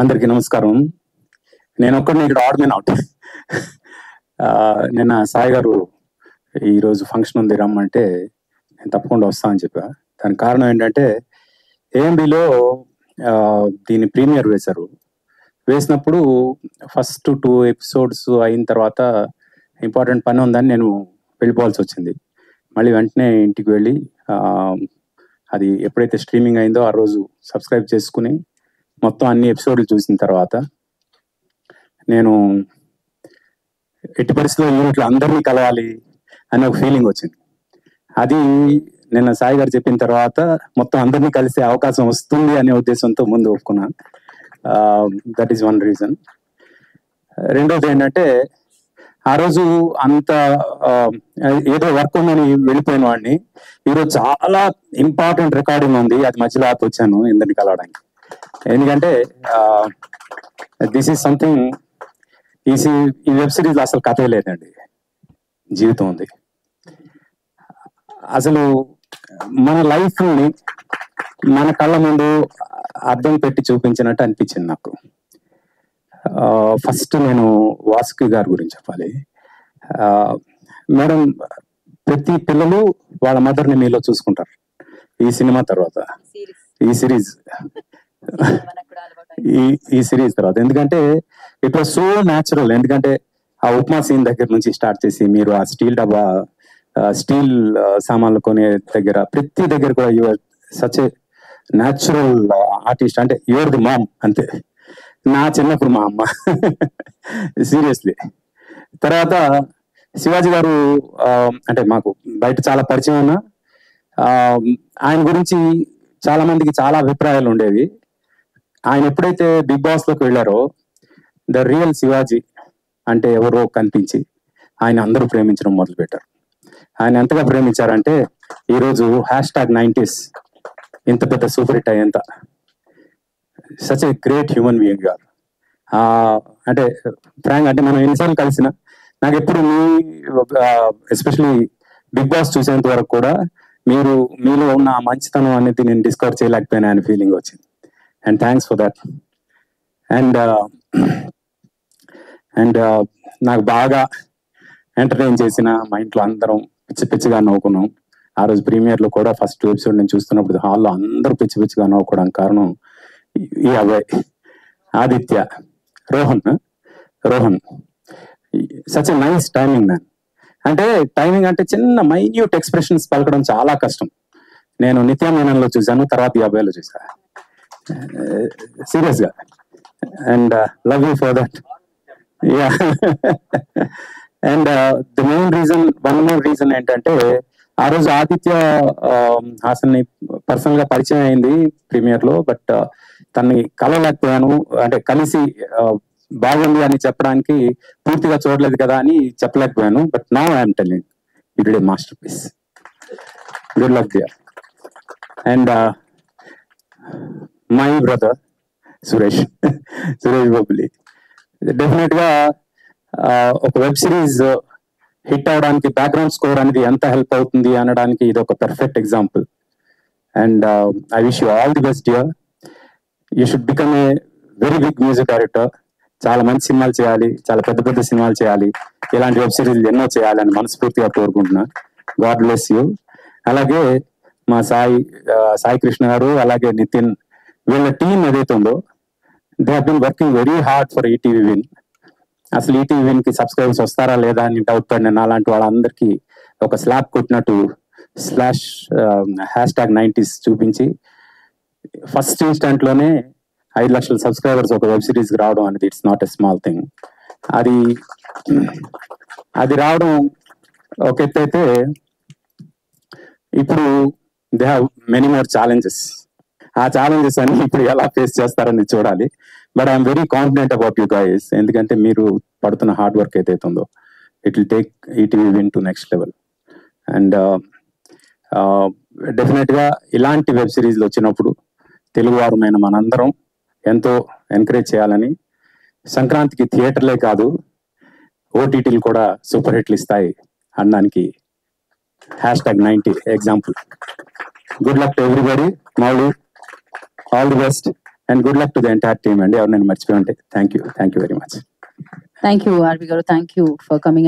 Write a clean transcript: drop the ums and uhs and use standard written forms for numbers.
అందరికీ నమస్కారం. నేను ఒక్కడిని ఇక్కడ ఆడమే అవుట్. నిన్న సాయి గారు ఈరోజు ఫంక్షన్ ఉంది రమ్మంటే నేను తప్పకుండా వస్తా అని చెప్పా. దానికి కారణం ఏంటంటే ఏఎంబిలో దీని ప్రీమియర్ వేశారు. వేసినప్పుడు ఫస్ట్ 2 ఎపిసోడ్స్ అయిన తర్వాత ఇంపార్టెంట్ పని ఉందని నేను వెళ్ళిపోవాల్సి వచ్చింది. మళ్ళీ వెంటనే ఇంటికి వెళ్ళి అది ఎప్పుడైతే స్ట్రీమింగ్ అయిందో ఆ రోజు సబ్స్క్రైబ్ చేసుకుని మొత్తం అన్ని ఎపిసోడ్లు చూసిన తర్వాత నేను ఎట్టి పరిస్థితుల్లో యూనిట్లు అందరినీ కలవాలి అనే ఒక ఫీలింగ్ వచ్చింది. అది నిన్న సాయి గారు చెప్పిన తర్వాత మొత్తం అందరినీ కలిసే అవకాశం వస్తుంది అనే ఉద్దేశంతో ముందు ఒప్పుకున్నాను. That is one reason. రెండోది ఏంటంటే ఆ రోజు అంత ఏదో వర్క్ ఉందని వెళ్ళిపోయిన వాడిని ఈరోజు చాలా ఇంపార్టెంట్ రికార్డింగ్ ఉంది, అది మధ్యలో ఆపి వచ్చాను ఇందరిని కలవడానికి. ఎందుకంటే దిస్ ఈజ్ సంథింగ్, ఈ వెబ్ సిరీస్ అసలు కథే లేదండి, జీవితం ఉంది. అసలు మన లైఫ్ని మన కళ్ళ ముందు అర్థం పెట్టి చూపించినట్టు అనిపించింది నాకు. ఫస్ట్ నేను వాసుకి గారి గురించి చెప్పాలి. మేడం, ప్రతి పిల్లలు వాళ్ళ మదర్ని మీలో చూసుకుంటారు ఈ సినిమా తర్వాత, ఈ సిరీస్ తర్వాత. ఎందుకంటే ఇట్ వాజ్ సో న్యాచురల్. ఎందుకంటే ఆ ఉప్మా సీన్ దగ్గర నుంచి స్టార్ట్ చేసి మీరు ఆ స్టీల్ డబ్బా, స్టీల్ సామాన్లు కొనే దగ్గర, ప్రతి దగ్గర కూడా your such a natural artist. అంటే యువర్ ది మామ్ అంతే. నా చిన్నప్పుడు మా అమ్మ సీరియస్లీ. తర్వాత శివాజీ గారు అంటే మాకు బయట చాలా పరిచయం ఉన్నా ఆయన గురించి చాలా మందికి చాలా అభిప్రాయాలు ఉండేవి. ఆయన ఎప్పుడైతే బిగ్ బాస్ లోకి వెళ్ళారో ద రియల్ శివాజీ అంటే ఎవరో కనిపించి ఆయన అందరూ ప్రేమించడం మొదలు పెట్టారు. ఆయన ఎంతగా ప్రేమించారంటే ఈరోజు #90s ఇంత పెద్ద సూపర్ హిట్ అయ్యేంత such a great human being గారు. అంటే ఫ్రాంక్, అంటే మనం ఎన్నిసార్లు కలిసిన నాకు ఎప్పుడు ఎస్పెషలీ బిగ్ బాస్ చూసేంత వరకు కూడా మీలో ఉన్న మంచితనం అనేది నేను డిస్కవర్ చేయలేకపోయినా అనే ఫీలింగ్ వచ్చింది. And thanks for that. And నాకు బాగా ఎంటర్టైన్ చేసిన మా ఇంట్లో అందరం పిచ్చి పిచ్చిగా నవ్వుకున్నాం. ఆ రోజు ప్రీమియర్లో కూడా ఫస్ట్ ఎపిసోడ్ నేను చూస్తున్నప్పుడు హాల్లో అందరూ పిచ్చి పిచ్చిగా నవ్వుకోవడానికి కారణం ఈ అబ్బాయి Aditya, Rohan. Such a nice timing man. అంటే టైమింగ్ అంటే చిన్న మైన్యూట్ ఎక్స్ప్రెషన్స్ పలకడం చాలా కష్టం. నేను నిత్యామేనంలో చూశాను, తర్వాత ఈ అబ్బాయిలో చూసాను. సీరియస్గా. And love you for that. Yeah. And one more reason ఏంటంటే ఆ రోజు ఆదిత్య హాసన్ని పర్సనల్ గా పరిచయం అయింది ప్రీమియర్ లో, బట్ తనని కలవలేకపోయాను. అంటే కలిసి బాగుంది అని చెప్పడానికి పూర్తిగా చూడలేదు కదా అని చెప్పలేకపోయాను. But now I'm telling you did a masterpiece. Good luck there. And my brother Suresh Bobbili. Definite గా ఒక వెబ్ సిరీస్ హిట్ అవడానికి బ్యాక్గ్రౌండ్ స్కోర్ అనేది ఎంత హెల్ప్ అవుతుంది అనడానికి ఇది ఒక perfect example. And I wish you all the best dear. You should become a very big music director. చాలా మంచి సినిమాలు చేయాలి, చాలా పెద్ద పెద్ద సినిమాలు చేయాలి, ఇలాంటి వెబ్ సిరీస్ ఎన్నో చేయాలని మనస్ఫూర్తిగా కోరుకుంటున్నా. God bless you. అలాగే మా సాయి కృష్ణ గారు, అలాగే నితిన్, వీళ్ళ టీం ఏదైతే ఉందో they have been working very hard for ETV Win. అసలు ఈటీవీ విన్ కి సబ్స్క్రైబర్స్ వస్తారా లేదా అని డౌట్ పడిన అలాంటి వాళ్ళందరికీ ఒక స్లాబ్ కొట్టినట్టు #90s చూపించి ఫస్ట్ ఇన్స్టెంట్ లోనే 5 లక్షల సబ్స్క్రైబర్స్ ఒక వెబ్ సిరీస్ కి రావడం అనేది it's not a small thing. అది రావడం ఒక ఎత్తు అయితే, ఇప్పుడు they have many more challenges. ఆ ఛాలెంజెస్ అన్ని ఇప్పుడు ఎలా ఫేస్ చేస్తారని చూడాలి. But I'm very confident about you guys. ఎందుకంటే మీరు పడుతున్న హార్డ్ వర్క్ ఏదైతే ఉందో it will take ETV win to next level. And definite గా ఇలాంటి వెబ్ సిరీస్లు వచ్చినప్పుడు తెలుగువారమైన మనందరం ఎంతో ఎంకరేజ్ చేయాలని, సంక్రాంతికి థియేటర్లే కాదు ఓటీటీలు కూడా సూపర్ హిట్లు ఇస్తాయి అనడానికి #90 example. Good luck to everybody. Mouli, all the best. And good luck to the entire team అండి. ఎవరు నేను మర్చిపోయి ఉంటే thank you very much. Thank you RV గారు, థ్యాంక్ యూ ఫర్ కమింగ్.